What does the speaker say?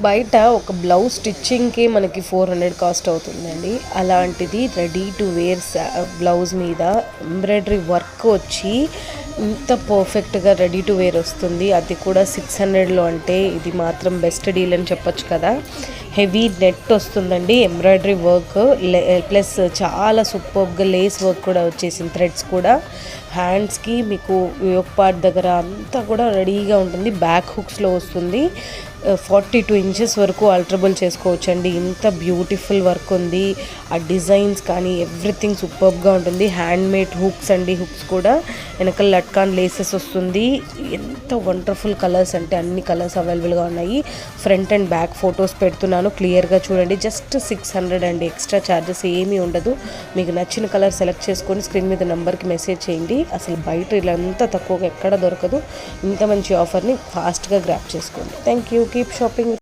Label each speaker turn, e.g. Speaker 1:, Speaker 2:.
Speaker 1: బయట ఒక బ్లౌజ్ స్టిచ్చింగ్కి మనకి 400 కాస్ట్ అవుతుందండి. అలాంటిది రెడీ టు వేర్ బ్లౌజ్ మీద ఎంబ్రాయిడరీ వర్క్ వచ్చి ఇంత పర్ఫెక్ట్గా రెడీ టు వేర్ వస్తుంది. అది కూడా 600లో అంటే ఇది మాత్రం బెస్ట్ డీల్ అని చెప్పొచ్చు కదా. హెవీ నెట్ వస్తుందండి, ఎంబ్రాయిడరీ వర్క్ ప్లస్ చాలా సూపర్గా లేస్ వర్క్ కూడా వచ్చేసింది, థ్రెడ్స్ కూడా. హ్యాండ్స్కి మీకు యోక్ పార్ట్ దగ్గర అంతా కూడా రెడీగా ఉంటుంది. బ్యాక్ హుక్స్లో వస్తుంది. 42 ఇంచెస్ వరకు ఆల్టరబుల్ చేసుకోవచ్చు అండి. ఇంత బ్యూటిఫుల్ వర్క్ ఉంది. ఆ డిజైన్స్ కానీ ఎవ్రీథింగ్ సూపర్గా ఉంటుంది. హ్యాండ్ మేడ్ హుక్స్ అండి, హుక్స్ కూడా వెనకాల లట్కాన్ లేసెస్ వస్తుంది. ఎంత వండర్ఫుల్ కలర్స్ అంటే అన్ని కలర్స్ అవైలబుల్గా ఉన్నాయి. ఫ్రంట్ అండ్ బ్యాక్ ఫొటోస్ పెడుతున్నాను, క్లియర్గా చూడండి. జస్ట్ 600 అండి, ఎక్స్ట్రా ఛార్జెస్ ఏమీ ఉండదు. మీకు నచ్చిన కలర్ సెలెక్ట్ చేసుకొని స్క్రీన్ మీద నెంబర్కి మెసేజ్ చేయండి. అసలు బయట ఇలా అంత తక్కువగా ఎక్కడ దొరకదు. ఇంత మంచి ఆఫర్ని ఫాస్ట్గా గ్రాప్ చేసుకోండి. Thank you. Keep shopping.